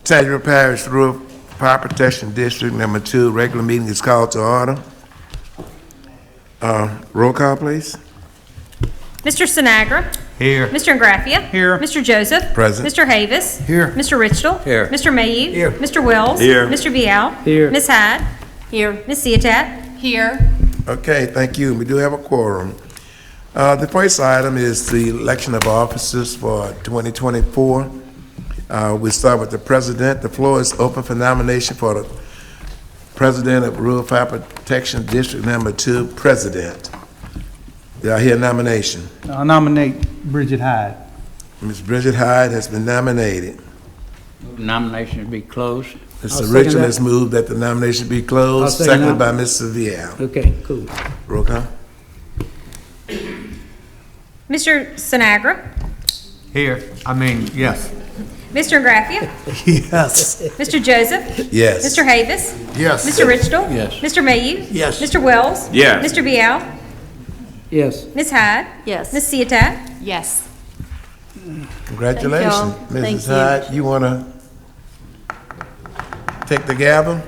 Tangipahoa Parish Rural Fire Protection District Number 2, regular meeting is called to order. Roll call, please. Mr. Sinagra. Here. Mr. Ingraffia. Here. Mr. Joseph. Present. Mr. Havis. Here. Mr. Richtel. Here. Mr. Mayhew. Here. Mr. Wells. Here. Mr. Bial. Here. Ms. Hyde. Here. Ms. Ciotat. Here. Okay, thank you. We do have a quorum. The first item is the election of officers for 2024. We start with the president. The floor is open for nomination for the president of Rural Fire Protection District Number 2, president. Do I hear a nomination? I nominate Bridget Hyde. Ms. Bridget Hyde has been nominated. Nomination to be closed. Mr. second Richard that. has moved that the nomination be closed, I'll second seconded by that. Mr. Vial. Okay, cool. Roll call. Mr. Sinagra. Here. Yes. Mr. Ingraffia. Yes. Mr. Joseph. Yes. Mr. Havis. Yes. Mr. Richtel. Yes. Mr. Mayhew. Yes. Mr. Wells. Yes. Mr. Bial. Yes. Ms. Hyde. Yes. Ms. Ciotat. Yes. Congratulations, Thank y'all. Mrs. Thank Hyde. You want to take the gavel?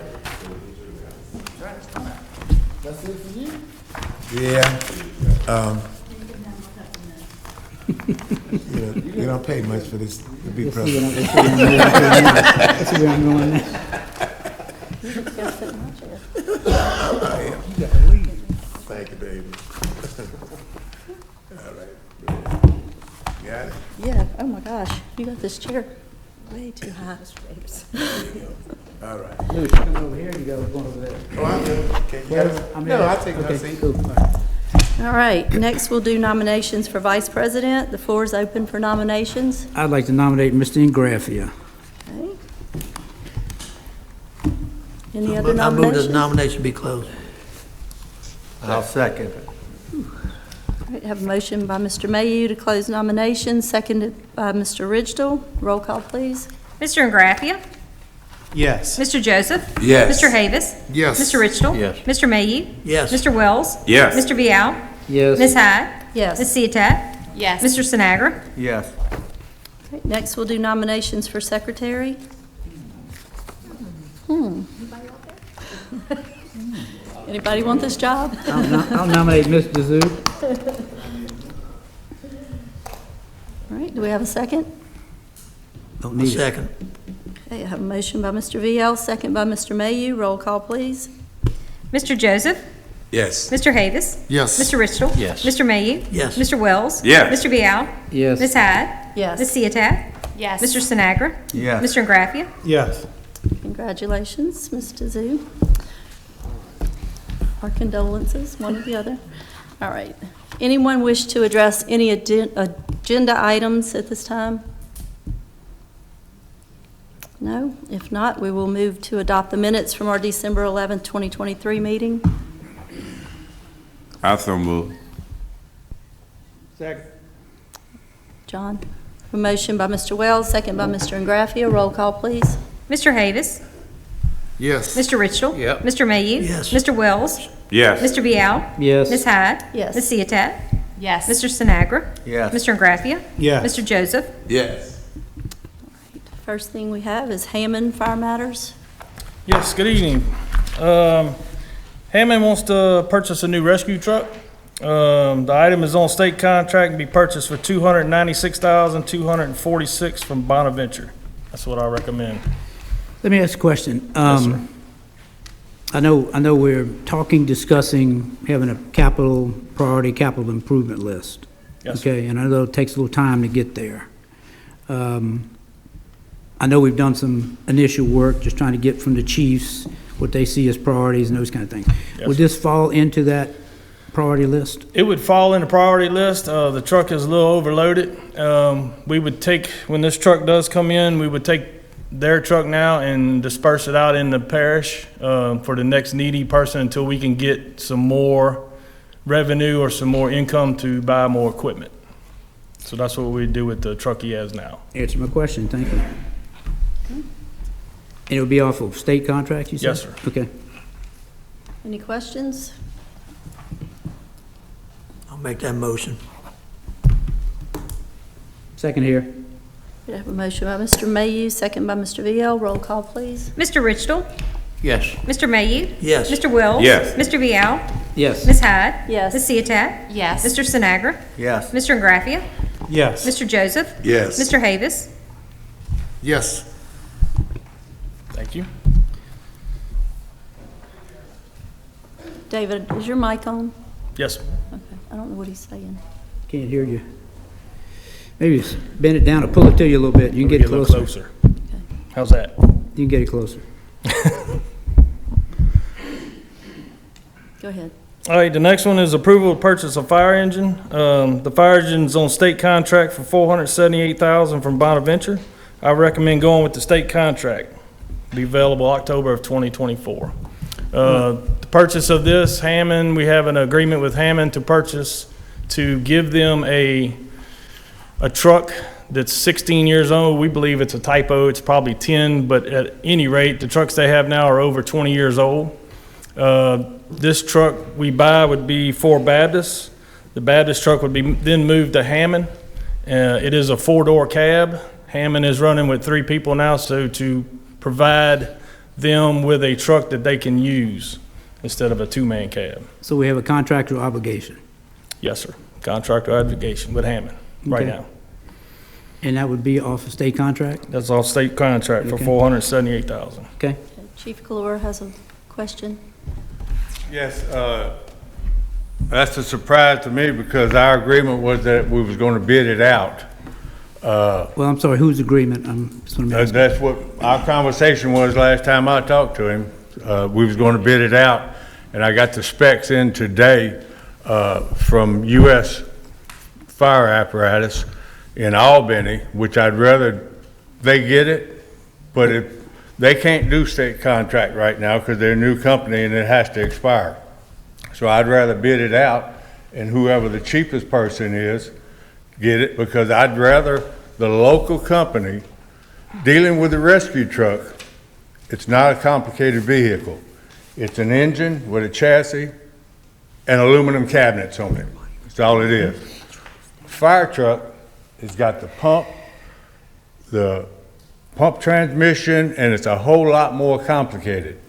Yeah. You don't pay much for this to be president. Let's see where I'm going now. Thank you, baby. All right. Got it? Yeah, oh my gosh, you got this chair way too high. All right. Louis, you come over here, you go one over there. Oh, I'm good. Okay, you got it? I'm No, here. I'll take my Okay, seat. cool. All right, next we'll do nominations for vice president. The floor is open for nominations. I'd like to nominate Mr. Ingraffia. Okay. Any other I move this nominations? nomination be closed. I'll second. All right, have a motion by Mr. Mayhew to close nominations, seconded by Mr. Ridgel. Roll call, please. Mr. Ingraffia. Yes. Mr. Joseph. Yes. Mr. Havis. Yes. Mr. Richtel. Yes. Mr. Mayhew. Yes. Mr. Wells. Yes. Mr. Bial. Yes. Ms. Hyde. Yes. Ms. Ciotat. Yes. Mr. Sinagra. Yes. All right, next we'll do nominations for secretary. Anybody want this job? I'll nominate Mr. Zoo. All right, do we have a second? Don't need it. Second. Okay, I have a motion by Mr. VL, second by Mr. Mayhew. Roll call, please. Mr. Joseph. Yes. Mr. Havis. Yes. Mr. Richtel. Yes. Mr. Mayhew. Yes. Mr. Wells. Yes. Mr. Bial. Yes. Ms. Hyde. Yes. Ms. Ciotat. Yes. Mr. Sinagra. Yes. Mr. Ingraffia. Yes. Congratulations, Mr. Zoo. Our condolences, one or the other. All right. Anyone wish to address any agenda items at this time? No? If not, we will move to adopt the minutes from our December 11th, 2023 meeting. I so move. Second. John? A motion by Mr. Wells, second by Mr. Ingraffia. Roll call, please. Mr. Havis. Yes. Mr. Richtel. Yep. Mr. Mayhew. Yes. Mr. Wells. Yes. Mr. Bial. Yes. Ms. Hyde. Yes. Ms. Ciotat. Yes. Mr. Sinagra. Yes. Mr. Ingraffia. Yes. Mr. Joseph. Yes. First thing we have is Hammond Fire Matters. Yes, good evening. Hammond wants to purchase a new rescue truck. The item is on state contract and be purchased for $296,246 from Bonaventure. That's what I recommend. Let me ask a question. sir. I know we're discussing having a capital improvement list. Yes, sir. Okay, and I know it takes a little time to get there. I know we've done some initial work, just trying to get from the chiefs what they see as priorities and those kind of things. Yes, Would sir. this fall into that priority list? It would fall in the priority list. The truck is a little overloaded. We would take, when this truck does come in, we would take their truck now and disperse it out in the parish for the next needy person until we can get some more revenue or some more income to buy more equipment. So that's what we do with the truck he has now. Answer my question, thank you. And it would be off of state contract, you said? Yes, sir. Okay. Any questions? I'll make that motion. Second here. We have a motion by Mr. Mayhew, second by Mr. Vial. Roll call, please. Mr. Ridgel? Yes. Mr. Mayhew? Yes. Mr. Wells? Yes. Mr. Vial? Yes. Ms. Hyde? Yes. Ms. Ciotat? Yes. Mr. Sinagra? Yes. Mr. Graffia? Yes. Mr. Joseph? Yes. Mr. Havis? Yes. Thank you. David, is your mic on? Yes. Okay, I don't know what he's saying. Can't hear you. Maybe just bend it down or pull it to you a little bit. You can get it a little closer. How's that? You can get it closer. Go ahead. All right, the next one is approval to purchase a fire engine. The fire engine's on state contract for $478,000 from Bonaventure. I recommend going with the state contract. Be available October of 2024. The purchase of this, Hammond, we have an agreement with Hammond to give them a truck that's 16 years old. We believe it's a typo. It's probably 10, but at any rate, the trucks they have now are over 20 years old. This truck we buy would be for Baptist. The Baptist truck would be then moved to Hammond. It is a 4-door cab. Hammond is running with 3 people now, so to provide them with a truck that they can use instead of a 2-man cab. So we have a contractual obligation, Yes, sir. Contractor obligation with Hammond right Okay. now. and that would be off a state contract, That's all state contract for Okay. $478,000. okay? Chief Galore has a question. Yes, that's a surprise to me because our agreement was that we was going to bid it out. Well, I'm sorry, whose agreement? I'm just want to ask. That's what our conversation was last time I talked to him. We was going to bid it out, and I got the specs in today from U.S. Fire Apparatus in Albany, which I'd rather they get it, but if they can't do state contract right now because they're a new company and it has to expire. So I'd rather bid it out and whoever the cheapest person is, get it, because I'd rather the local company dealing with the rescue truck. It's not a complicated vehicle. It's an engine with a chassis and aluminum cabinets on it. That's all it is. Fire truck has got the pump transmission, and it's a whole lot more complicated.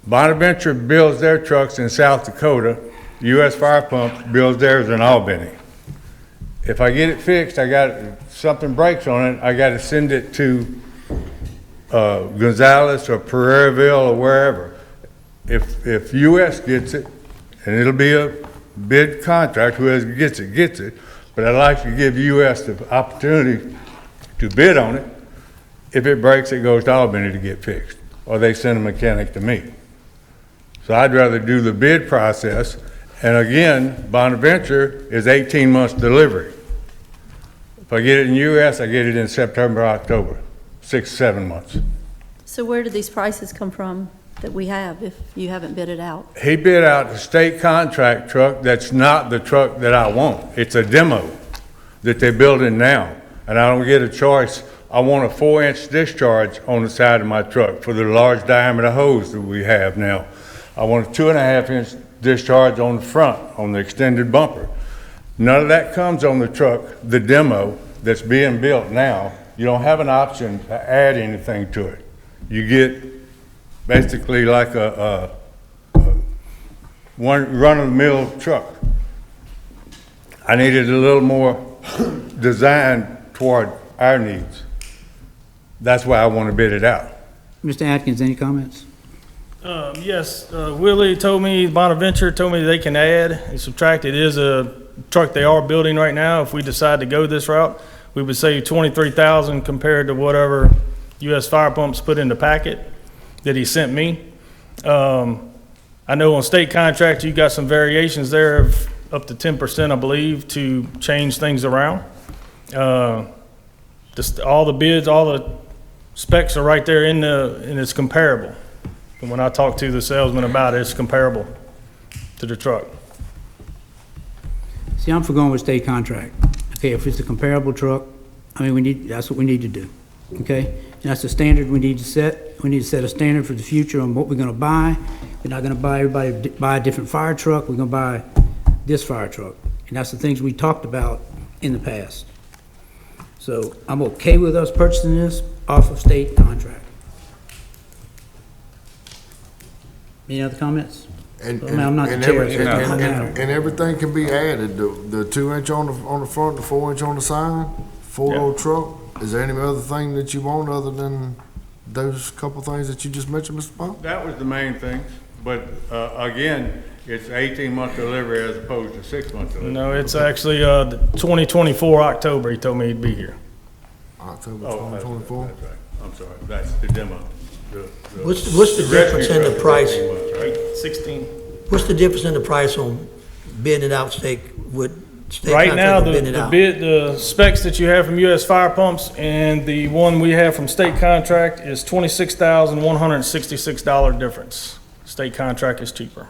Bonaventure builds their trucks in South Dakota. U.S. Fire Pumps builds theirs in Albany. If I get it fixed, something breaks on it, I got to send it to Gonzales or Prairieville or wherever. If U.S. gets it, and it'll be a bid contract, whoever gets it, but I'd like to give U.S. the opportunity to bid on it. If it breaks, it goes to Albany to get fixed, or they send a mechanic to me. So I'd rather do the bid process, and again, Bonaventure is 18 months delivery. If I get it in U.S., I get it in September, October, 6, 7 months. So where did these prices come from that we have if you haven't bid it out? He bid out the state contract truck that's not the truck that I want. It's a demo that they're building now, and I don't get a choice. I want a 4-inch discharge on the side of my truck for the large diameter hose that we have now. I want a 2.5-inch discharge on the front, on the extended bumper. None of that comes on the truck, the demo that's being built now. You don't have an option to add anything to it. You get basically like a one run-of-the-mill truck. I needed a little more design toward our needs. That's why I want to bid it out. Mr. Atkins, any comments? Yes, Willie told me, Bonaventure told me they can add and subtract. It is a truck they are building right now. If we decide to go this route, we would save $23,000 compared to whatever U.S. Fire Pumps put in the packet that he sent me. I know on state contract, you got some variations there of up to 10%, I believe, to change things around. Just all the bids, all the specs are right there and it's comparable. And when I talked to the salesman about it, it's comparable to the truck. See, I'm for going with state contract. Okay, if it's a comparable truck, I mean, that's what we need to do, okay? And that's the standard we need to set. We need to set a standard for the future on what we're gonna buy. We're not gonna buy everybody buy a different fire truck. We're gonna buy this fire truck. And that's the things we talked about in the past. So I'm okay with us purchasing this off of state contract. Any other comments? And, I mean, I'm not the and chair, every- so it doesn't matter. and everything can be added, the 2-inch on the front, the 4-inch on the side, four-door truck. Is there any other thing that you want other than those couple things that you just mentioned, Mr. Bob? That was the main thing, but, again, it's 18-month delivery as opposed to 6-month delivery. No, it's actually, the 2024 October, he told me he'd be here. October Oh, that's 2024? right. I'm sorry, that's the demo. What's the difference in the rescue truck is price? 18 months, right? 16. What's the difference in the price on bidding it out state with state Right now, contract the and bidding it the out? bid, the specs that you have from US Fire Pumps and the one we have from state contract is $26,166 difference. State contract is cheaper.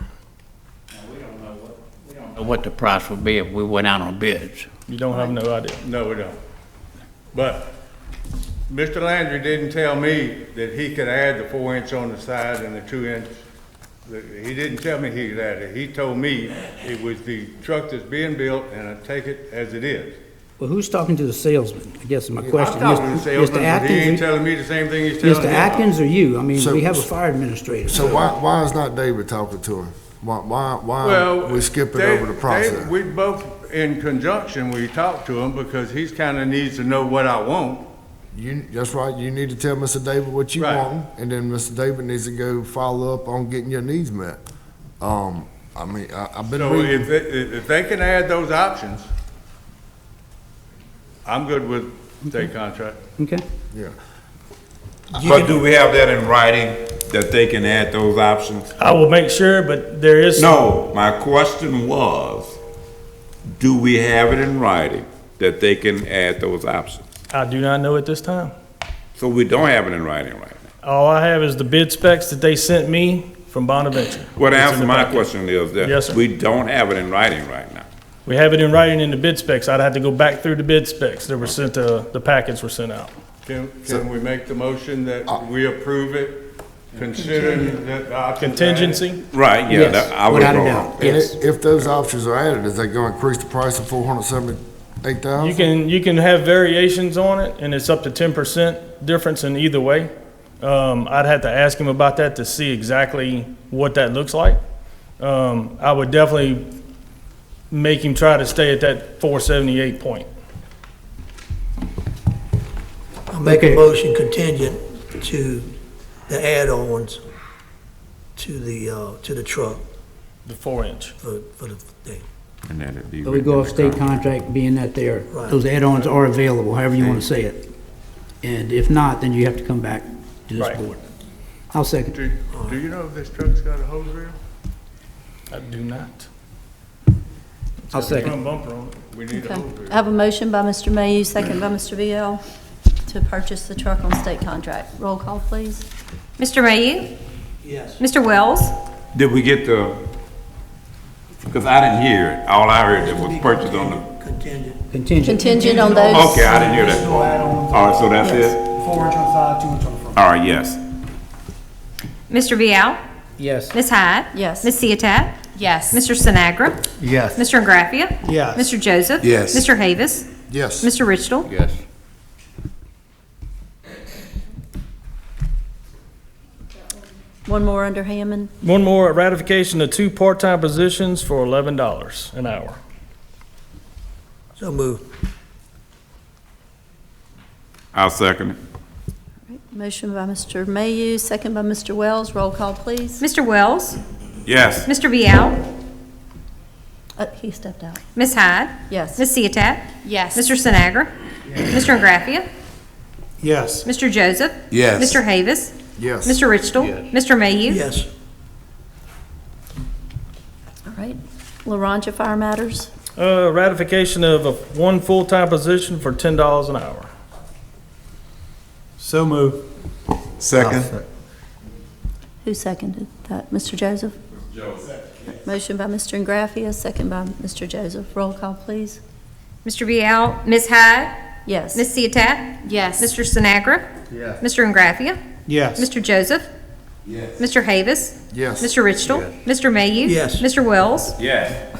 What the price would be if we went out on bids. You don't have no idea. No, we don't. But Mr. Landry didn't tell me that he could add the 4-inch on the side and the 2-inch. He didn't tell me he could add it. He told me it was the truck that's being built and I take it as it is. Well, who's talking to the salesman? I guess is my question. I'm talking to the salesman, Mr. but he ain't Atkins, telling me the same thing he's telling Mr. him. Atkins or you? I mean, So- we have a fire administrator. So why is not David talking to him? Why Well, we skipping they- over the process? We both, in conjunction, we talked to him because he's kinda needs to know what I want. That's right, you need to tell Mr. David what you Right. want, and then Mr. David needs to go follow up on getting your needs met. I mean, I've been So reading. if they can add those options, I'm good with state contract. Okay. Yeah. But do we have that in writing, that they can add those options? I will make sure, but there is. No, my question was, do we have it in writing that they can add those options? I do not know at this time. So we don't have it in writing right now. All I have is the bid specs that they sent me from Bonaventure. Well, the It's in answer to the my packet. question is that Yes, sir. we don't have it in writing right now. We have it in writing in the bid specs. I'd have to go back through the bid specs that were sent, the packets were sent out. Can we make the motion that we approve it, considering that the options added? Contingency, Right, yeah, Yes, that- I was without a wrong. doubt. And Yes. if those options are added, is that gonna increase the price to 478,000? you can have variations on it, and it's up to 10% difference in either way. I'd have to ask him about that to see exactly what that looks like. I would definitely make him try to stay at that 478 point. I'll make Okay. a motion contingent to the add-ons to the truck The 4-inch. for the thing. And then it'd be So we go off state contract, being that Right. those add-ons are available, however you want to say it. And if not, then you have to come back to this Right. board. I'll second. Do you know if this truck's got a hose reel? I do not. I'll second. Front bumper on it. We need a Okay. hose reel. I have a motion by Mr. Mayhew, second by Mr. VL, to purchase the truck on state contract. Roll call, please. Mr. Mayhew? Yes. Mr. Wells? Did we get the, because I didn't hear it. All I heard it was purchased on the, Contingent. Contingent. Contingent on those. okay, I didn't hear that part. All right, so that's it? 4-inch on the side, 2-inch on the front. All right, yes. Mr. Vial? Yes. Ms. Hyde? Yes. Ms. Ciotat? Yes. Mr. Sinagra? Yes. Mr. Ingraffia? Yes. Mr. Joseph? Yes. Mr. Havis? Yes. Mr. Richtel? Yes. One more under Hammond. One more, ratification of 2 part-time positions for $11 an hour. So move. I'll second it. Motion by Mr. Mayhew, second by Mr. Wells. Roll call, please. Mr. Wells? Yes. Mr. Vial? He stepped out. Ms. Hyde? Yes. Ms. Ciotat? Yes. Mr. Sinagra? Mr. Ingraffia? Yes. Mr. Joseph? Yes. Mr. Havis? Yes. Mr. Richtel? Mr. Mayhew? Yes. All right. LaRonja Fire Matters. Ratification of one full-time position for $10 an hour. So move. Second. Who seconded that? Mr. Joseph? Motion by Mr. Ingraffia, second by Mr. Joseph. Roll call, please. Mr. Vial? Ms. Hyde? Yes. Ms. Ciotat? Yes. Mr. Sinagra? Yes. Mr. Ingraffia? Yes. Mr. Joseph? Yes. Mr. Havis? Yes. Mr. Richtel? Mr. Mayhew? Yes. Mr. Wells? Yes.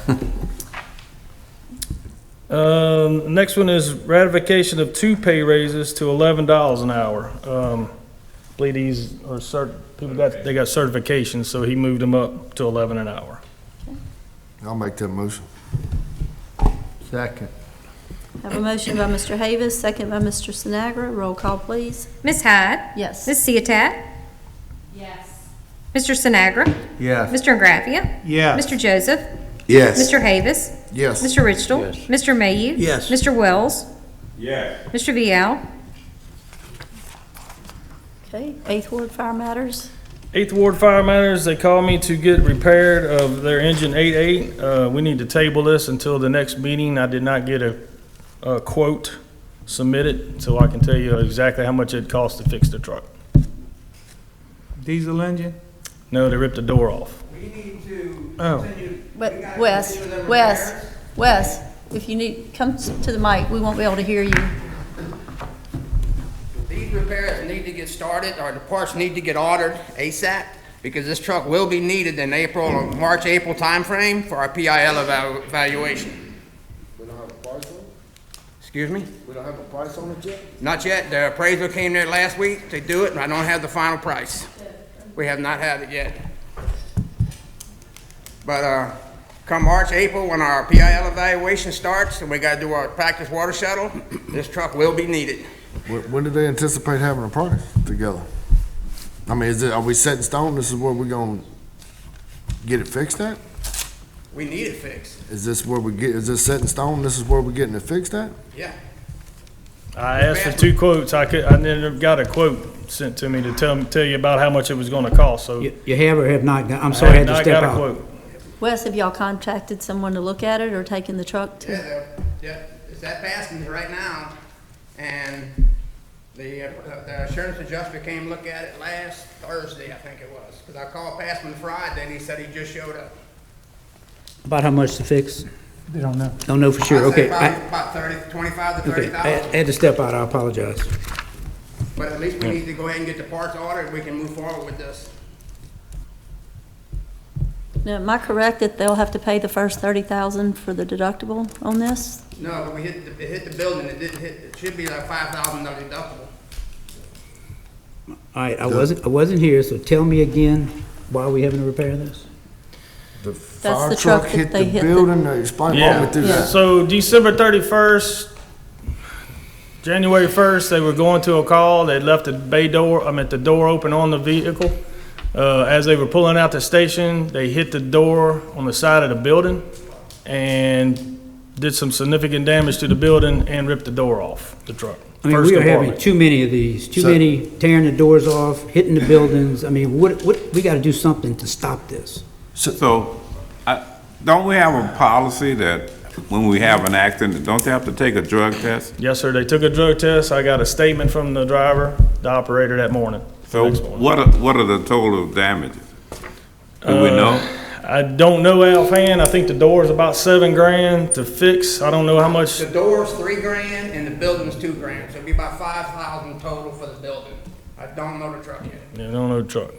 Next one is ratification of 2 pay raises to $11 an hour. Believe these are they got certifications, so he moved them up to 11 an hour. I'll make that motion. Second. Have a motion by Mr. Havis, second by Mr. Sinagra. Roll call, please. Ms. Hyde? Yes. Ms. Ciotat? Yes. Mr. Sinagra? Yes. Mr. Graffia? Yes. Mr. Joseph? Yes. Mr. Havis? Yes. Mr. Richtel? Yes. Mr. Mayhew? Yes. Mr. Wells? Yes. Mr. Vial? Okay, 8th Ward Fire Matters. 8th Ward Fire Matters, they called me to get repaired of their engine 88. We need to table this until the next meeting. I did not get a quote submitted, so I can tell you exactly how much it costs to fix the truck. Diesel engine? No, they ripped the door off. We need to Oh. But Wes, if you need, come to the mic, we won't be able to hear you. These repairs need to get started, or the parts need to get ordered ASAP, because this truck will be needed in March, April timeframe for our PIL evaluation. We don't have a price on it? Excuse me? We don't have a price on it yet? Not yet. The appraiser came there last week to do it, and I don't have the final price. We have not had it yet. But come March, April, when our PIL evaluation starts, and we gotta do our practice water shuttle, this truck will be needed. When do they anticipate having a price together? I mean, are we set in stone? This is where we're gonna get it fixed at? We need it fixed. Is this set in stone? This is where we're getting it fixed at? Yeah. I asked for 2 quotes. I never got a quote sent to me to tell you about how much it was gonna cost, so. You have or have not, I'm sorry, I had to I step got a out. quote. Wes, have y'all contacted someone to look at it or taken the truck to? Yeah, it's at Baskin's right now, and the insurance adjuster came look at it last Thursday, I think it was, because I called Passman Friday, and he said he just showed up. About how much to fix? They don't know. Don't know for sure, I'd say okay. probably about 25 to Okay, 30,000. I had to step out, I apologize. But at least we need to go ahead and get the parts ordered, we can move forward with this. Now, am I correct that they'll have to pay the first 30,000 for the deductible on this? No, but it hit the building, it didn't hit, it should be like $5,000 deductible. All right, I wasn't here, so tell me again, why are we having to repair this? The That's fire the truck truck that hit they the hit the- building? Explain, walk me through Yeah. that. So December 31st, January 1st, they were going to a call. They'd left the bay door, the door open on the vehicle. As they were pulling out the station, they hit the door on the side of the building and did some significant damage to the building and ripped the door off the truck. I mean, First we are having compartment. too many of these, too So- many tearing the doors off, hitting the buildings. I mean, we gotta do something to stop this. So, don't we have a policy that when we have an accident, don't they have to take a drug test? Yes, sir. They took a drug test. I got a statement from the driver, the operator that morning. So next morning. what are the total damages? Do we know? I don't know offhand. I think the door is about $7,000 to fix. I don't know how much. The door's $3,000 and the building's $2,000, so it'd be about 5,000 total for the building. I don't know the truck yet. Yeah, I don't know the truck.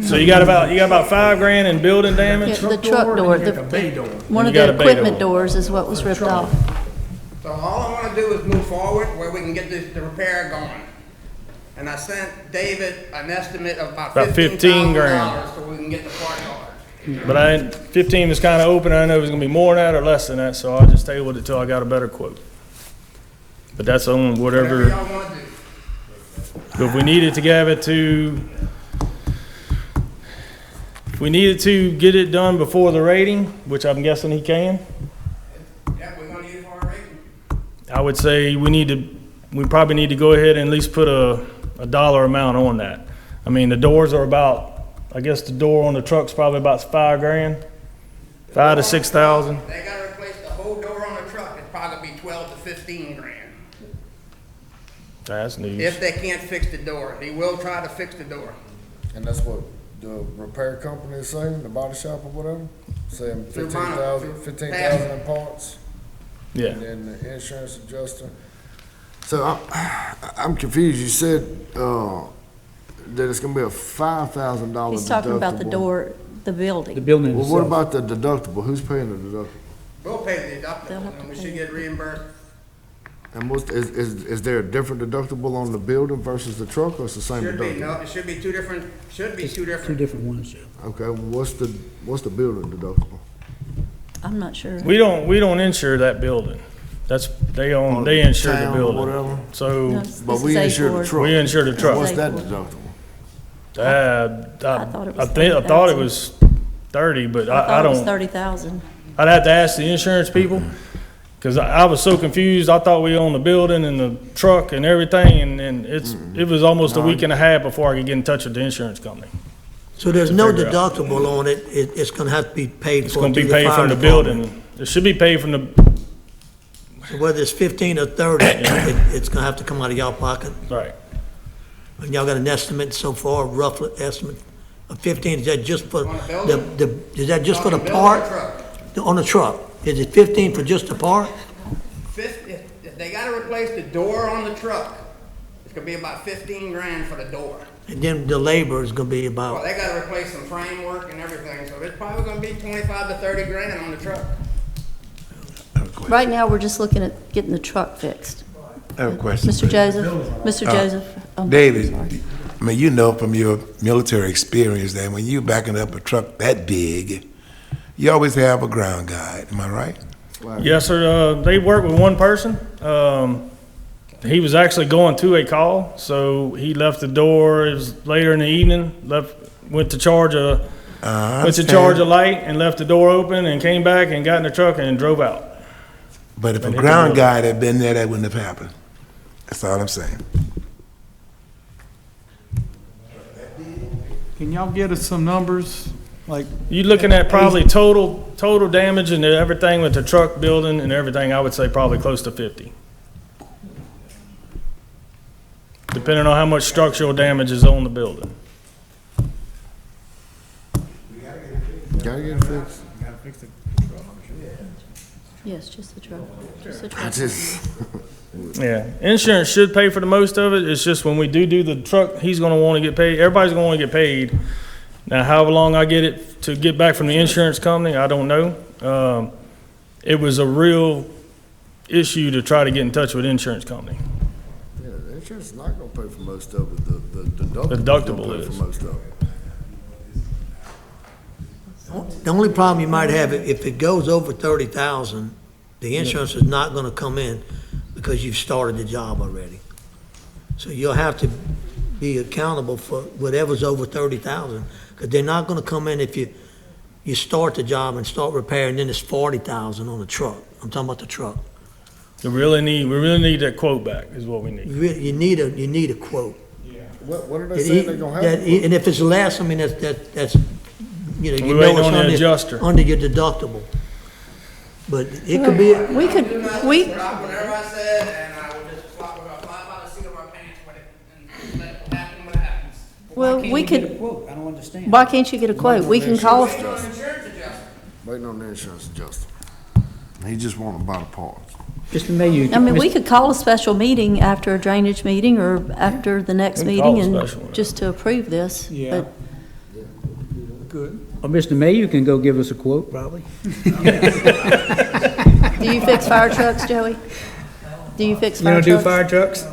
So you got about $5,000 in building Yeah, damage? the truck door, Like a bay door. one of You got the a bay equipment door. doors is what was ripped off. So all I wanna do is move forward where we can get the repair going. And I sent David an estimate of about About $15,000 so we can get the part ordered. But 15 was kind of open. I didn't know it was gonna be more than that or less than that, so I just tabled it till I got a better quote. But that's on Whatever whatever, y'all wanna do. if we needed to have it to, if we needed to get it done before the rating, which I'm guessing he can, Yeah, we're gonna use our rating. I would say we probably need to go ahead and at least put a dollar amount on that. I mean, the doors are about, I guess the door on the truck's probably about $5,000, 5 to 6,000. They gotta replace the whole door on the truck, it'd probably be 12 to 15 grand. That's news. If they can't fix the door, he will try to fix the door. And that's what the repair company is saying, the body shop or whatever? Saying Through 15,000 in parts? Yeah. And then the insurance adjuster. So I'm confused. You said, that it's gonna be a $5,000 He's talking about the deductible. door, the building. The building Well, what itself. about the deductible? Who's paying the deductible? We'll pay the deductible, and we should get reimbursed. And is there a different deductible on the building versus the truck, or it's the same Should be, deductible? no, it should be two different, Two different ones, yeah. Okay, what's the building deductible? I'm not sure. We don't insure that building. They insure the Town or building. whatever? So No, But this we is insure the A4. truck. we insure the And truck. what's that A4. deductible? I thought it was I thought it 30,000. was 30, but I I thought it was don't, 30,000. I'd have to ask the insurance people, because I was so confused. I thought we owned the building and the truck and everything, and it was almost a week and a half before I could get in touch with the insurance company. So there's no figure out. deductible on it, it's gonna have to be paid It's for gonna through be the paid fire from the department. building. It should be paid from the, So whether it's 15 or 30, it's gonna have to come out of y'all pocket. right. And y'all got an estimate so far, roughly estimate of 15, is that just for On the building? is that just for the On building or part? truck? On the truck, is it 15 for just the part? If they gotta replace the door on the truck, it's gonna be about 15 grand for the door. And then the labor is gonna be Well, about, they gotta replace some framework and everything, so there's probably gonna be 25 to 30 grand on the truck. Right now, we're just looking at getting the truck fixed. I have a question. Mr. Joseph? Mr. Joseph? David, sorry. I mean, you know from your military experience that when you backing up a truck that big, you always have a ground guide, am I right? Yes, sir. They work with one person. He was actually going to a call, so he left the door. It was later in the evening. Went to charge a light and left the door open and came back and got in the truck and drove out. But if a And hit the ground building. guide had been there, that wouldn't have happened. That's all I'm saying. Can y'all get us some numbers? Like, You looking at probably total damage and everything with the truck building and everything, I would say probably close to 50. Depending on how much structural damage is on the building. Gotta get it fixed. Yes, just the truck. Just the I truck. just, Yeah, insurance should pay for the most of it. It's just when we do the truck, he's gonna wanna get paid. Everybody's gonna wanna get paid. Now, however long I get it to get back from the insurance company, I don't know. It was a real issue to try to get in touch with the insurance company. yeah, the insurance is not gonna pay for most of it, the deductible deductible gonna pay is. for most of it. the only problem you might have, if it goes over 30,000, the insurance is not gonna come in because you've started the job already. So you'll have to be accountable for whatever's over 30,000, because they're not gonna come in if you start the job and start repairing, then it's 40,000 on the truck. I'm talking about the truck. We really need that quote back, is what we need. You need a quote. What are they saying they're gonna have? And if it's less, I mean, that's, you know, We waiting on the it's adjuster. under your deductible. But it could be, We could, we, Drop whatever I said, and I would just fly by the seat of my pants with it, and let it happen when it happens. well, we Get a could, quote, I don't understand. why can't you get a quote? We can call, Insurance adjuster. Waiting on the insurance adjuster. He just wanna buy the parts. Mr. Mayor. I mean, we could call a special meeting after a drainage meeting or after the next We can call meeting a and special one. just to approve this. Yeah. But good. Or Mr. Mayor can go give us a quote, probably. do you fix fire trucks, Joey? Do you fix You fire don't do trucks? fire trucks?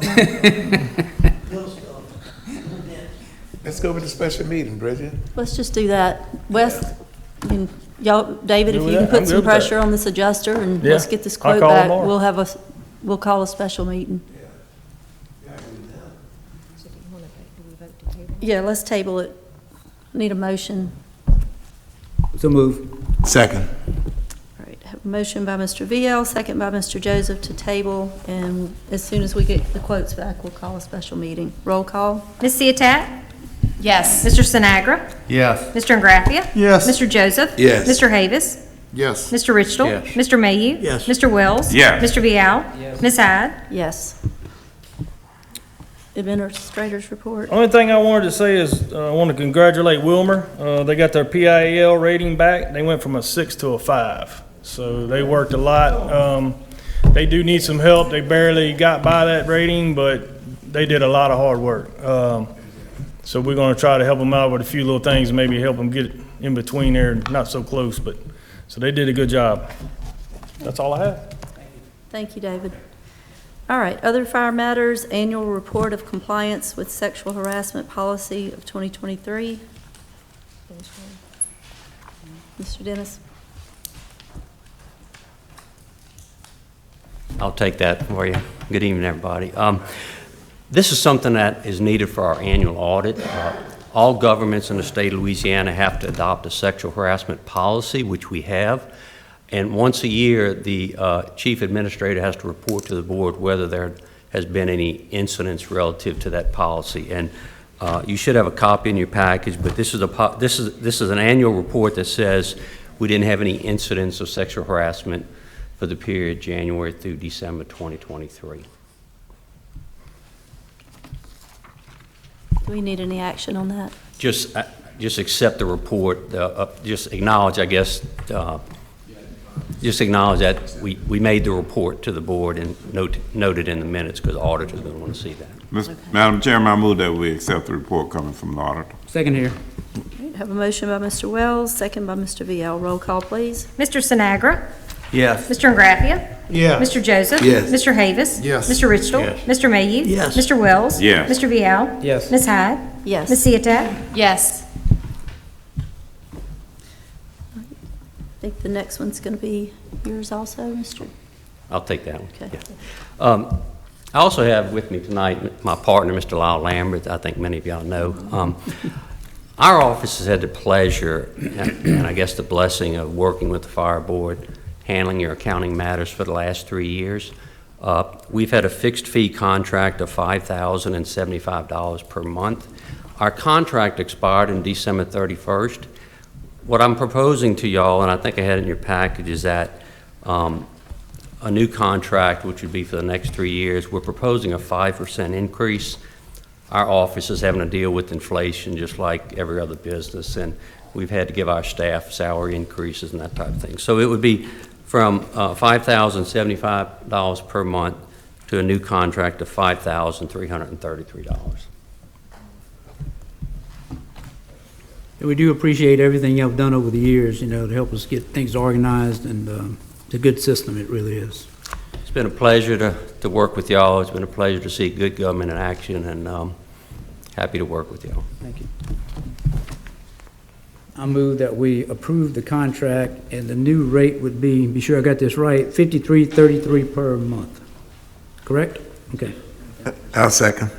Let's go with the special meeting, Bridget. Let's just do that. Wes, y'all, David, if Good you with can that. I'm put some good with that. pressure on this adjuster and let's Yeah. get this I'll quote call back, tomorrow. we'll call a special meeting. Yeah, let's table it. Need a motion. So move. Second. All right, have a motion by Mr. VL, second by Mr. Joseph to table, and as soon as we get the quotes back, we'll call a special meeting. Roll call? Ms. Ciotat? Yes. Mr. Sinagra? Yes. Mr. Ingraffia? Yes. Mr. Joseph? Yes. Mr. Havis? Yes. Mr. Richtel? Yes. Mr. Mayhew? Yes. Mr. Wells? Yes. Mr. Vial? Ms. Hyde? Yes. Administrators report. Only thing I wanted to say is, I want to congratulate Wilmer. They got their PIAL rating back. They went from a 6 to a 5. So they worked a lot. They do need some help. They barely got by that rating, but they did a lot of hard work. So we're going to try to help them out with a few little things, and maybe help them get in between there, not so close, but, so they did a good job. That's all I have. Thank you, David. All right, other fire matters, annual report of compliance with sexual harassment policy of 2023. Mr. Dennis? I'll take that for you. Good evening, everybody. This is something that is needed for our annual audit. All governments in the state of Louisiana have to adopt a sexual harassment policy, which we have. And once a year, the chief administrator has to report to the board whether there has been any incidents relative to that policy. And you should have a copy in your package, but this is an annual report that says we didn't have any incidents of sexual harassment for the period January through December 2023. Do we need any action on that? Just accept the report, just acknowledge, I guess, just acknowledge that we made the report to the board and noted in the minutes, because the auditors are going to want to see that. Madam Chairman, I move that we accept the report coming from the auditor. Second here. All right, have a motion by Mr. Wells, second by Mr. VL. Roll call, please. Mr. Sinagra. Yes. Mr. Ingraffia. Yes. Mr. Joseph. Yes. Mr. Havis. Yes. Mr. Richtel. Yes. Mr. Mayhew. Yes. Mr. Wells. Yes. Mr. VL. Yes. Ms. Hyde. Yes. Ms. Ciotat. Yes. I think the next one's going to be yours also, Mr. I'll take that one. Okay. Yeah. I also have with me tonight my partner, Mr. Lyle Lambert. I think many of y'all know. Our office has had the pleasure and I guess the blessing of working with the fire board, handling your accounting matters for the last 3 years. We've had a fixed fee contract of $5,075 per month. Our contract expired in December 31st. What I'm proposing to y'all, and I think I had it in your package, is that a new contract, which would be for the next 3 years, we're proposing a 5% increase. Our office is having to deal with inflation just like every other business, and we've had to give our staff salary increases and that type of thing. So it would be from $5,075 per month to a new contract of $5,333. And we do appreciate everything y'all have done over the years, to help us get things organized, and it's a good system, it really is. It's been a pleasure to work with y'all. It's been a pleasure to see good government in action, and happy to work with y'all. Thank you. I move that we approve the contract, and the new rate would be sure I got this right, $53.33 per month. Correct? Okay. I'll second.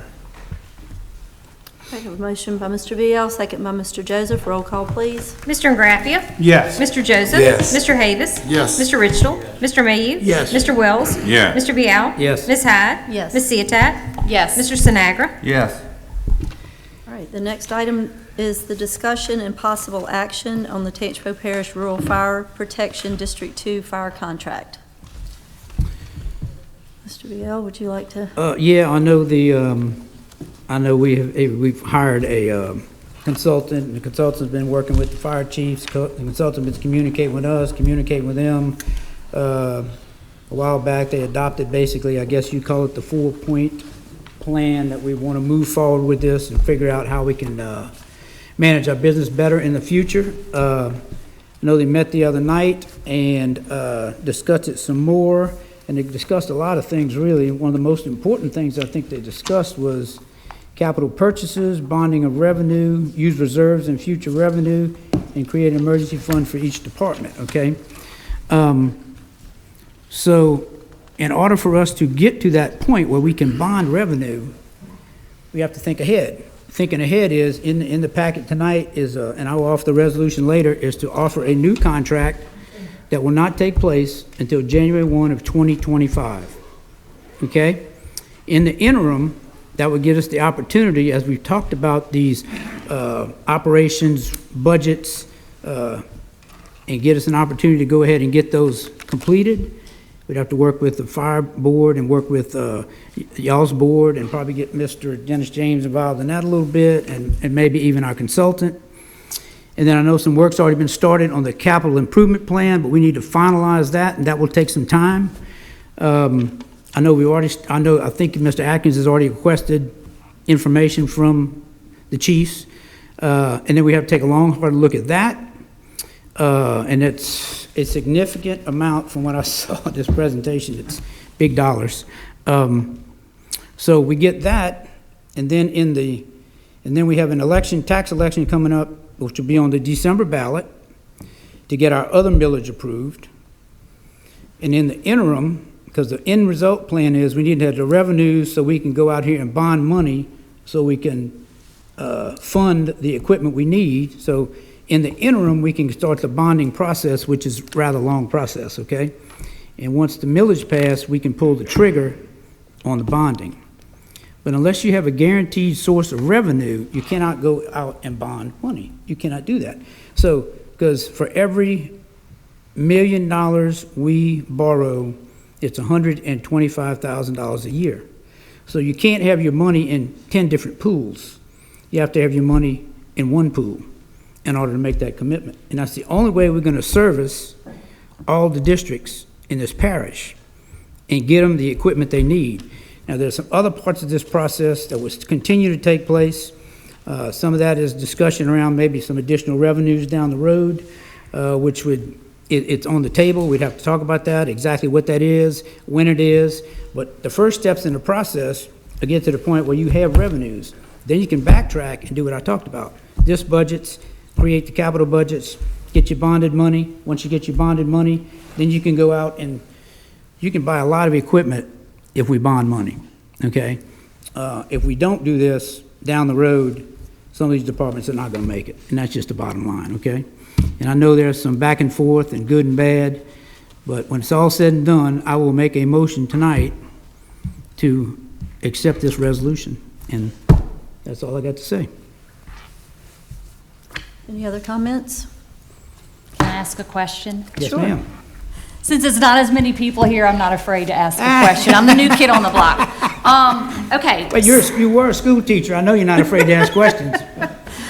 I have a motion by Mr. VL, second by Mr. Joseph. Roll call, please. Mr. Ingraffia. Yes. Mr. Joseph. Yes. Mr. Havis. Yes. Mr. Richtel. Mr. Mayhew. Yes. Mr. Wells. Yes. Mr. VL. Yes. Ms. Hyde. Yes. Ms. Ciotat. Yes. Mr. Sinagra. Yes. All right, the next item is the discussion and possible action on the Tangipahoa Parish Rural Fire Protection District 2 fire contract. Mr. VL, would you like to? Yeah, I know we've hired a consultant, and the consultant's been working with the fire chiefs. The consultant's been communicating with us, communicating with them. A while back, they adopted basically, I guess you call it the 4-point plan, that we want to move forward with this and figure out how we can manage our business better in the future. I know they met the other night and discussed it some more, and they discussed a lot of things, really. One of the most important things I think they discussed was capital purchases, bonding of revenue, use reserves and future revenue, and create an emergency fund for each department, okay? So in order for us to get to that point where we can bond revenue, we have to think ahead. Thinking ahead is, in the packet tonight is, and I will offer the resolution later, is to offer a new contract that will not take place until January 1 of 2025, okay? In the interim, that would give us the opportunity, as we've talked about these operations, budgets, and get us an opportunity to go ahead and get those completed. We'd have to work with the fire board and work with y'all's board, and probably get Mr. Dennis James involved in that a little bit, and maybe even our consultant. And then I know some work's already been started on the capital improvement plan, but we need to finalize that, and that will take some time. I think Mr. Atkins has already requested information from the chiefs, and then we have to take a long, hard look at that. And it's a significant amount from what I saw in this presentation. It's big dollars. So we get that, and then we have an election, tax election coming up, which will be on the December ballot to get our other millage approved. And in the interim, because the end result plan is we need to have the revenues so we can go out here and bond money so we can fund the equipment we need. So in the interim, we can start the bonding process, which is a rather long process, okay? And once the millage passed, we can pull the trigger on the bonding. But unless you have a guaranteed source of revenue, you cannot go out and bond money. You cannot do that. So, because for every $1 million we borrow, it's $125,000 a year. So you can't have your money in 10 different pools. You have to have your money in one pool in order to make that commitment. And that's the only way we're going to service all the districts in this parish and get them the equipment they need. Now, there's some other parts of this process that will continue to take place. Some of that is discussion around maybe some additional revenues down the road, which would, it's on the table. We'd have to talk about that, exactly what that is, when it is. But the first steps in the process are get to the point where you have revenues. Then you can backtrack and do what I talked about. This budgets, create the capital budgets, get your bonded money. Once you get your bonded money, then you can go out and you can buy a lot of equipment if we bond money, okay? If we don't do this, down the road, some of these departments are not gonna make it, and that's just the bottom line, okay? And I know there's some back and forth and good and bad, but when it's all said and done, I will make a motion tonight to accept this resolution, and that's all I got to say. Any other comments? Can I ask a question? Yes, Sure. ma'am. Since it's not as many people here, I'm not afraid to ask a question. I'm the new kid on the block. Okay. But you were a school teacher. I know you're not afraid to ask questions.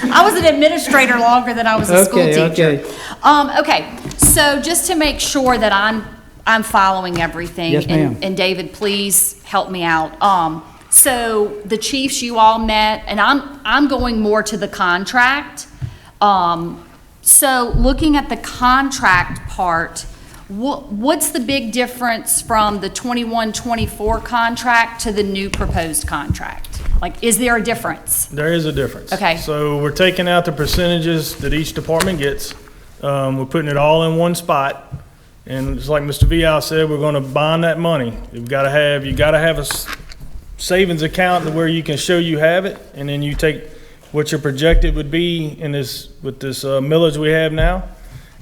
I was an administrator longer than I was a school teacher. Okay. Okay, so just to make sure that I'm following everything. Yes, ma'am. And David, please help me out. So the chiefs, you all met, and I'm going more to the contract. So looking at the contract part, what's the big difference from the 21-24 contract to the new proposed contract? Like, is there a difference? There is a difference. Okay. So we're taking out the percentages that each department gets. We're putting it all in one spot. And just like Mr. Vial said, we're gonna bond that money. You gotta have a savings account where you can show you have it, and then you take what your projected would be in this, with this millage we have now,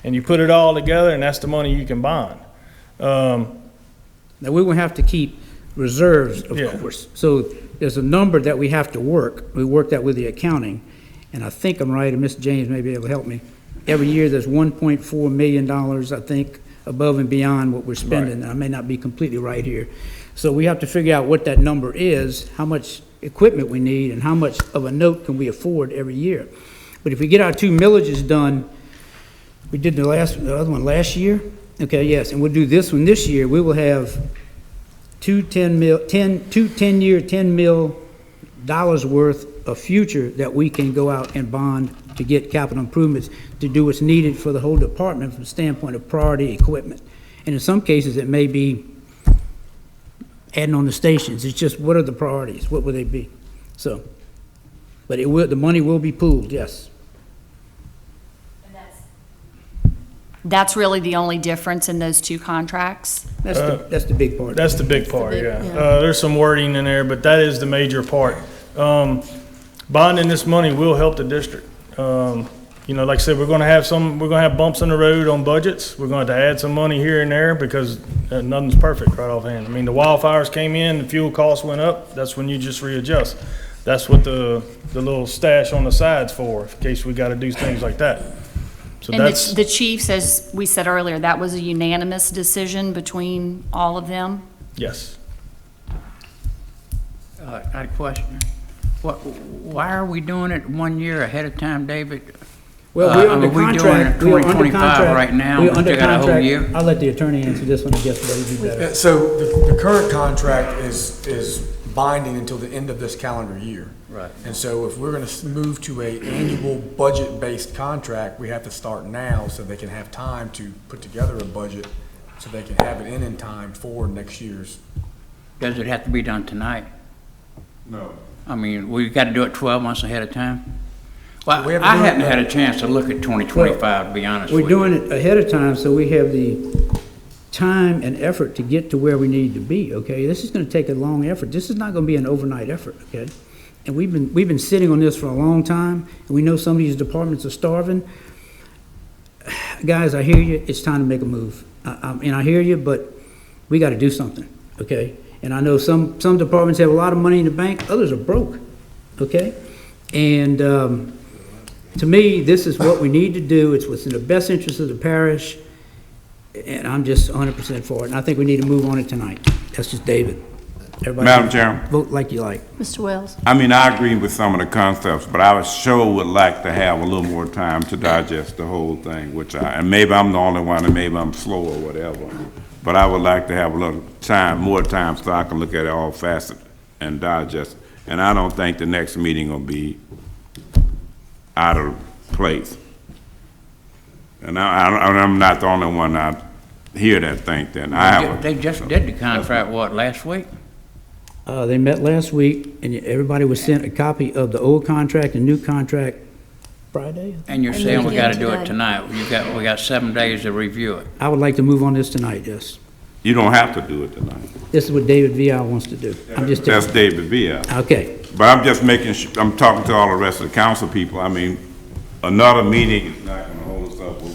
and you put it all together, and that's the money you can bond. Now, we will have to keep reserves, of Yeah. course. So there's a number that we have to work. We work that with the accounting, and I think I'm right, and Ms. James may be able to help me. Every year, there's $1.4 million, I think, above and beyond what we're spending. I may not be completely right here. So we have to figure out what that number is, how much equipment we need, and how much of a note can we afford every year. But if we get our 2 millages done, we did the other one last year? Okay, yes, and we'll do this one this year. We will have two 10-year, $10 million worth of future that we can go out and bond to get capital improvements to do what's needed for the whole department from the standpoint of priority equipment. And in some cases, it may be adding on the stations. It's just, what are the priorities? What will they be? So, but the money will be pooled, yes. That's really the only difference in those two contracts? That's the big part. That's the big part, big- yeah. yeah. There's some wording in there, but that is the major part. Bonding this money will help the district. You know, like I said, we're gonna have bumps in the road on budgets. We're going to add some money here and there because nothing's perfect right offhand. I mean, the wildfires came in, the fuel costs went up, that's when you just readjust. That's what the little stash on the side's for, in case we gotta do things like that. So And that's, the chiefs, as we said earlier, that was a unanimous decision between all of them? yes. I had a question. Why are we doing it 1 year ahead of time, David? Well, we're under Are we doing contract. it We're under 2025 contract. right now? We're We under still got a whole contract. year? I'll let the attorney answer this one, I guess, but it'd be better. So the current contract is binding until the end of this calendar year. Right. And so if we're gonna move to a annual budget-based contract, we have to start now so they can have time to put together a budget so they can have it in time for next year's. Does it have to be done tonight? No. I mean, we got to do it 12 months ahead of time? Well, We haven't I done hadn't it- had a chance to look at 2025, to be honest with We're you. doing it ahead of time, so we have the time and effort to get to where we need to be, okay? This is gonna take a long effort. This is not gonna be an overnight effort, okay? And we've been sitting on this for a long time, and we know some of these departments are starving. Guys, I hear you, it's time to make a move. And I hear you, but we gotta do something, okay? And I know some departments have a lot of money in the bank, others are broke, okay? And, to me, this is what we need to do. It's what's in the best interest of the parish, and I'm just 100% for it. And I think we need to move on it tonight. That's just David. Everybody Madam Chairman. vote like you like. Mr. Wells? I mean, I agree with some of the concepts, but I sure would like to have a little more time to digest the whole thing, and maybe I'm the only one, and maybe I'm slow or whatever. But I would like to have a little time, more time, so I can look at it all facet and digest. And I don't think the next meeting will be out of place. And I'm not the only one out here that think that. They just did the contract, what, last week? They met last week, and everybody was sent a copy of the old contract and new contract Friday. And you're And saying we again got to do it today. tonight? We got 7 days to review it. I would like to move on this tonight, yes. You don't have to do it tonight. This is what David Vial wants to do. I'm just That's telling David Villa. you. Okay. But I'm just making sure, I'm talking to all the rest of the council people. I mean, another meeting is not gonna hold us up where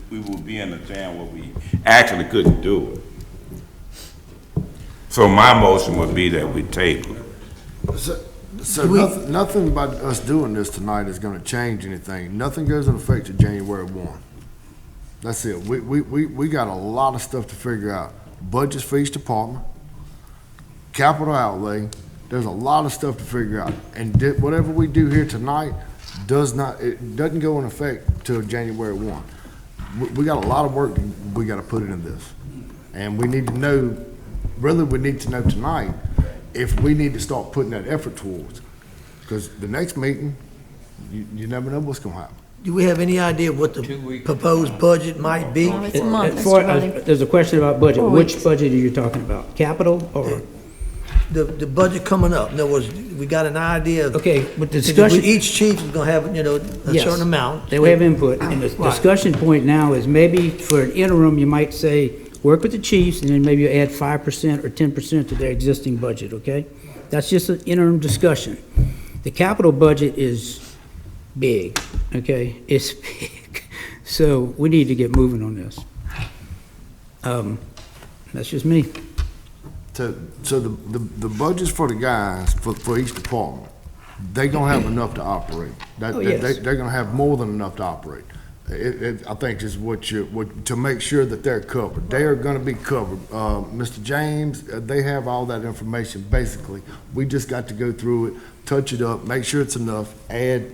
we will be in a jam where we actually couldn't do it. So my motion would be that we table it. So nothing about us doing this tonight is gonna change anything. Nothing goes into effect to January 1. That's it. We got a lot of stuff to figure out. Budgets for each department, capital outlay, there's a lot of stuff to figure out. And whatever we do here tonight it doesn't go in effect till January 1. We got a lot of work we gotta put in this. And we need to know, really we need to know tonight if we need to start putting that effort towards. Because the next meeting, you never know what's gonna happen. Do we have any idea what the proposed budget might be? No, it's a month, As far Mr. as- Bunting. There's a question about budget. 4 Which weeks. budget are you talking about? Capital or? The budget coming up, in other words, we got an idea of. Okay, with the Because discussion. Each chief is gonna have, a Yes. certain amount. They will have input, and the Right. discussion point now is maybe for an interim, you might say, work with the chiefs, and then maybe you add 5% or 10% to their existing budget, okay? That's just an interim discussion. The capital budget is big, okay? It's big. So we need to get moving on this. That's just me. So the budgets for the guys, for each department, they gonna have enough to operate. Oh, yes. They're gonna have more than enough to operate. I think is to make sure that they're covered. They are gonna be covered. Mr. James, they have all that information, basically. We just got to go through it, touch it up, make sure it's enough, add,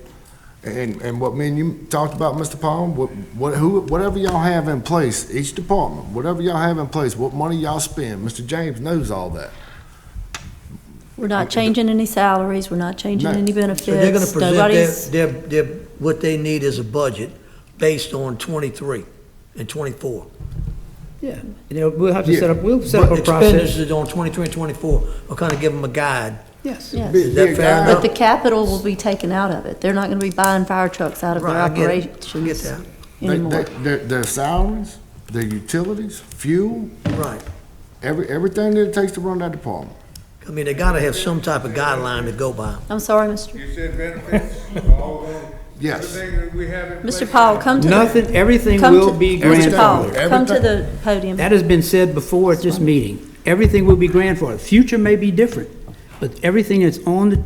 and what me and you talked about, Mr. Paul, whatever y'all have in place, each department, whatever y'all have in place, what money y'all spend, Mr. James knows all that. We're not changing any salaries, we're not changing No. any benefits. So they're gonna present Nobody's- their, what they need as a budget based on 23 and 24. Yeah. We'll have to set up a process. Expenditures on 23 and 24 will kind of give them a guide. Yes. Yes. Is that fair But enough? the capital will be taken out of it. They're not gonna be buying fire trucks out of their Right, I get it. operations I get anymore. Their salaries, their utilities, fuel, Right. everything that it takes to run that department. I mean, they gotta have some type of guideline to go by. I'm sorry, Mr. You said benefits, all Yes. everything that we have in place. Mr. Paul, come to the. Nothing, everything come will to- be Mr. Paul, grandfathered. come to the podium. That has been said before at this meeting. Everything will be grandfathered. Future may be different, but everything that's on the,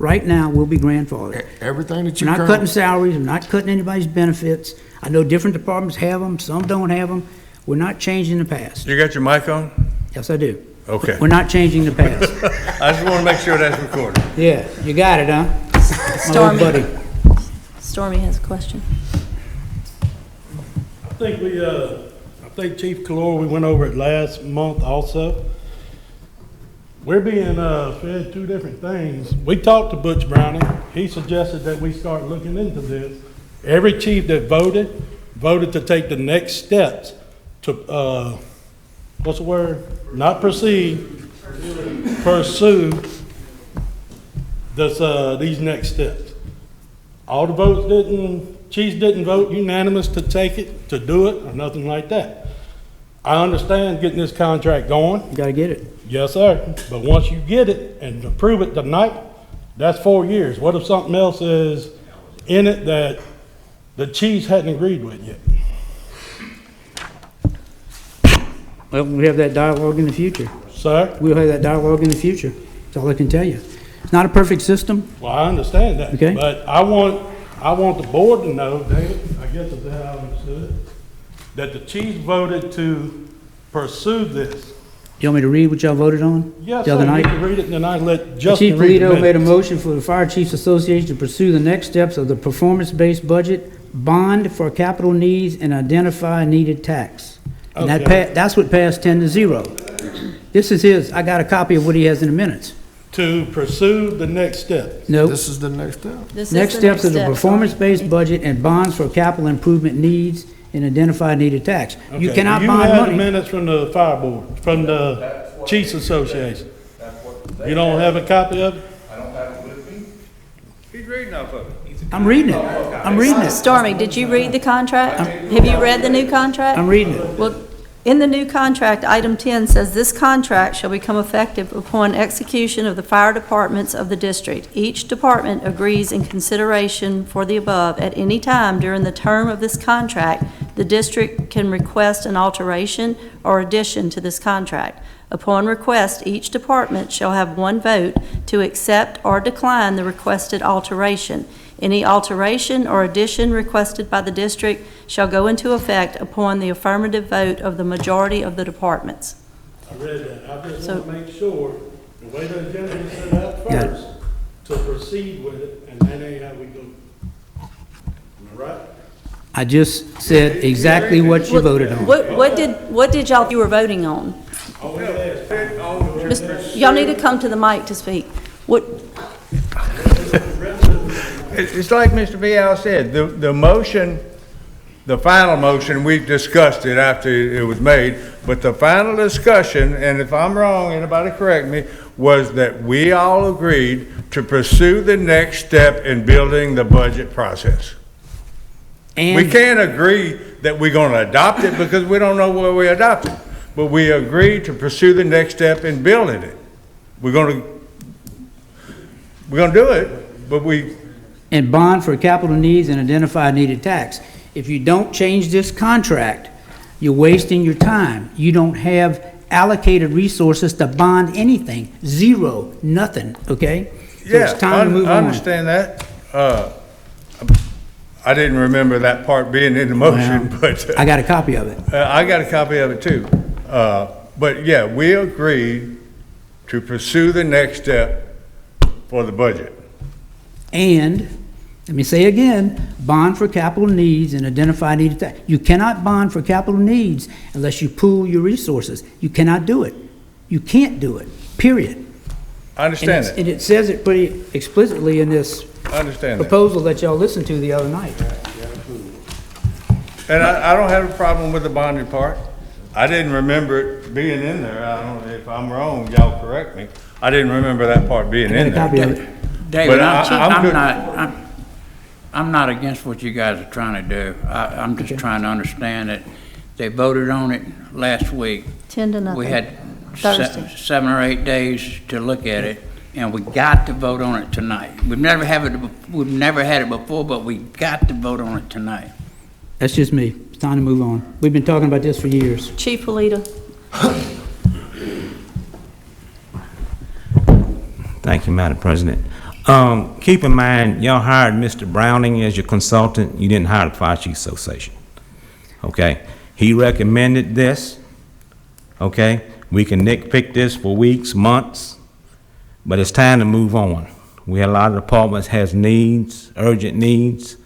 right now will be grandfathered. Everything that We're you not currently. cutting salaries, we're not cutting anybody's benefits. I know different departments have them, some don't have them. We're not changing the past. You got your mic on? Yes, I do. Okay. We're not changing the past. I just want to make sure that's recorded. Yeah, you got it, huh? My little Stormy. buddy. Stormy has a question. I think Chief Calor, we went over it last month also. we're being, fed two different things. We talked to Butch Browning. He suggested that we start looking into this. Every chief that voted to take the next steps to, what's the word? Not proceed, pursue this, these next steps. All the chiefs didn't vote unanimous to take it, to do it, or nothing like that. I understand getting this contract going. You gotta get it. Yes, sir. But once you get it and approve it tonight, that's 4 years. What if something else is in it that the chiefs hadn't agreed with yet? Well, we have that dialogue in the future. Sir? We'll have that dialogue in the future. That's all I can tell you. It's not a perfect system. Well, I understand that. Okay. But I want the board to know, David, I guess is how I understood it, that the chiefs voted to pursue this. You want me to read what y'all voted on? Yes, the other sir, you night? can read it, and then I let Chief Justin read the Polito made a minutes. motion for the Fire Chiefs Association to pursue the next steps of the performance-based budget, bond for capital needs, and identify needed tax. And Okay. that's what passed 10-0. This is his. I got a copy of what he has in the minutes. To pursue the next step. Nope. This is the next step. This is Next the steps of the step. performance-based budget and bonds for capital improvement needs and identify needed tax. You Okay, cannot you bond have the money. minutes from the fire board, from the Chiefs Association. You don't have a copy of it? He's reading off of it. I'm reading it. I'm reading it. Stormy, did you read the contract? Have you read the new contract? I'm reading it. Well, in the new contract, item 10 says, "This contract shall become effective upon execution of the fire departments of the district. Each department agrees in consideration for the above. At any time during the term of this contract, the district can request an alteration or addition to this contract. Upon request, each department shall have one vote to accept or decline the requested alteration. Any alteration or addition requested by the district shall go into effect upon the affirmative vote of the majority of the departments." I read that. I just So- want to make sure, the way the agenda is set out Yeah. first, to proceed with it, and that ain't how we go. Am I right? I just said exactly what you voted on. What did y'all, you were voting on? Y'all need to come to the mic to speak. What, It's like Mr. Vial said, the motion, the final motion, we discussed it after it was made, but the final discussion, and if I'm wrong, anybody correct me, was that we all agreed to pursue the next step in building the budget process. We And can't agree that we're gonna adopt it because we don't know where we adopt it. But we agreed to pursue the next step in building it. We're gonna do it, but and bond for capital needs and identify needed tax. If you don't change this contract, you're wasting your time. You don't have allocated resources to bond anything. Zero, nothing, okay? So yeah, it's time to move I on. understand that. I didn't remember that part being in the motion, but I got a copy of it. I got a copy of it too. But yeah, we agreed to pursue the next step for the budget. And, let me say again, bond for capital needs and identify needed tax. You cannot bond for capital needs unless you pool your resources. You cannot do it. You can't do it, period. I understand And that. it says it pretty explicitly in this I understand that. proposal that y'all listened to the other night. And I don't have a problem with the bonding part. I didn't remember it being in there. I don't, if I'm wrong, y'all correct me. I didn't remember that part being in I got a there. copy of it. David, But I'm good. I'm not against what you guys are trying to do. I'm just trying to understand it. They voted on it last week. 10-0. We had Thursday. 7 or 8 days to look at it, and we got to vote on it tonight. We've never had it before, but we got to vote on it tonight. That's just me. It's time to move on. We've been talking about this for years. Chief Polito? Thank you, Madam President. Keep in mind, y'all hired Mr. Browning as your consultant. You didn't hire the Fire Chiefs Association. Okay? He recommended this. Okay? We can nitpick this for weeks, months, but it's time to move on. We have a lot of departments has needs, urgent needs,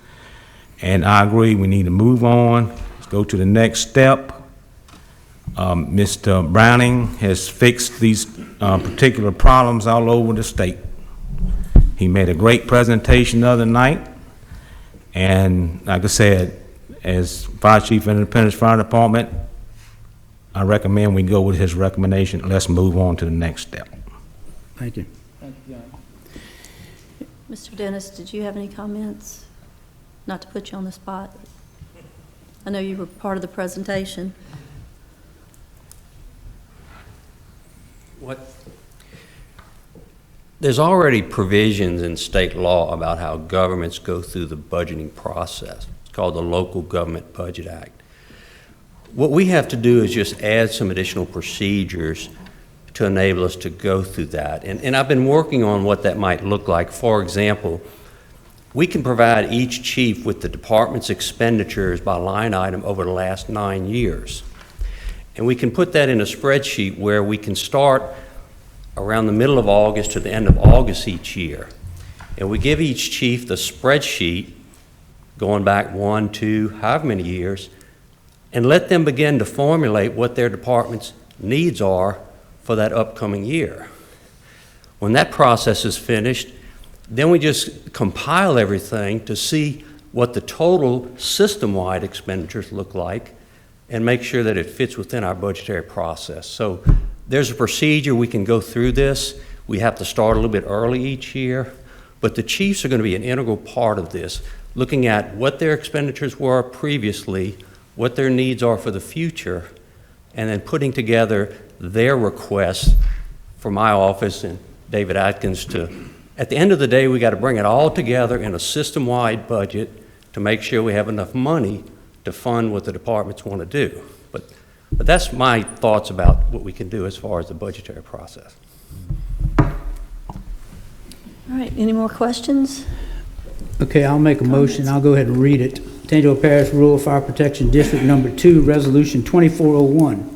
and I agree we need to move on. Let's go to the next step. Mr. Browning has fixed these particular problems all over the state. He made a great presentation the other night, and like I said, as Fire Chief of Independence Fire Department, I recommend we go with his recommendation. Let's move on to the next step. Thank you. Mr. Dennis, did you have any comments? Not to put you on the spot. I know you were part of the presentation. There's already provisions in state law about how governments go through the budgeting process. It's called the Local Government Budget Act. What we have to do is just add some additional procedures to enable us to go through that. And I've been working on what that might look like. For example, we can provide each chief with the department's expenditures by line item over the last 9 years. And we can put that in a spreadsheet where we can start around the middle of August to the end of August each year. And we give each chief the spreadsheet going back 1, 2, however many years, and let them begin to formulate what their department's needs are for that upcoming year. When that process is finished, then we just compile everything to see what the total system-wide expenditures look like and make sure that it fits within our budgetary process. So there's a procedure we can go through this. We have to start a little bit early each year, but the chiefs are going to be an integral part of this, looking at what their expenditures were previously, what their needs are for the future, and then putting together their requests for my office and David Atkins to, at the end of the day, we got to bring it all together in a system-wide budget to make sure we have enough money to fund what the departments want to do. But that's my thoughts about what we can do as far as the budgetary process. All right, any more questions? Okay, I'll make a motion. I'll go ahead and read it. Tangipahoa Parish Rural Fire Protection District Number 2, Resolution 2401.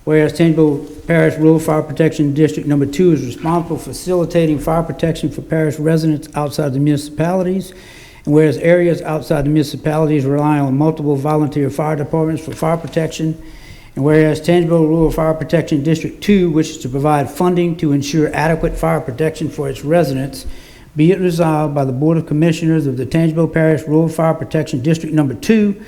Whereas Tangipahoa Parish Rural Fire Protection District Number 2 is responsible for facilitating fire protection for parish residents outside the municipalities, and whereas areas outside the municipalities rely on multiple volunteer fire departments for fire protection, and whereas Tangipahoa Rural Fire Protection District 2 wishes to provide funding to ensure adequate fire protection for its residents, be it resolved by the Board of Commissioners of the Tangipahoa Parish Rural Fire Protection District Number 2,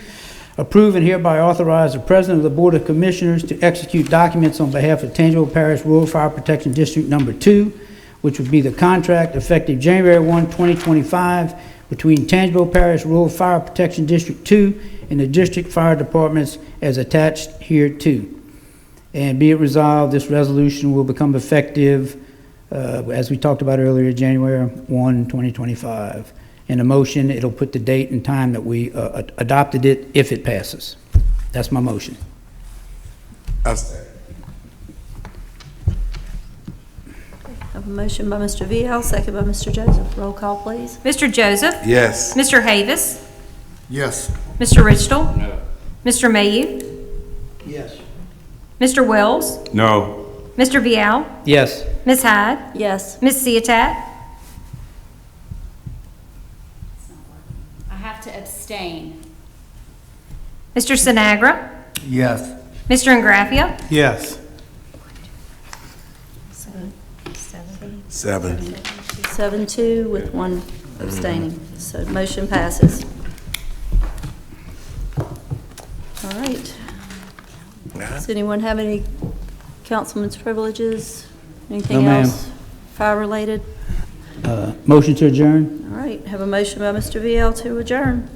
approve and hereby authorize the President of the Board of Commissioners to execute documents on behalf of Tangipahoa Parish Rural Fire Protection District Number 2, which would be the contract effective January 1, 2025, between Tangipahoa Parish Rural Fire Protection District 2 and the district fire departments as attached hereto. And be it resolved, this resolution will become effective, as we talked about earlier, January 1, 2025. In a motion, it'll put the date and time that we adopted it if it passes. That's my motion. I have a motion by Mr. Vial, second by Mr. Joseph. Roll call, please. Mr. Joseph? Yes. Mr. Havis? Yes. Mr. Ridgel? No. Mr. Mayhew? Yes. Mr. Wells? No. Mr. Vial? Yes. Ms. Hyde? Yes. Ms. Ciotat? I have to abstain. Mr. Sinagra? Yes. Mr. Ingraffia? Yes. 7. 7-2 with one abstaining. So motion passes. All right. Does anyone have any councilman's privileges? Anything No, ma'am. else fire-related? Motion to adjourn? All right, have a motion by Mr. VL to adjourn.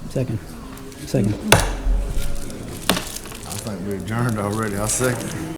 Second. Second. I think we adjourned already. I second.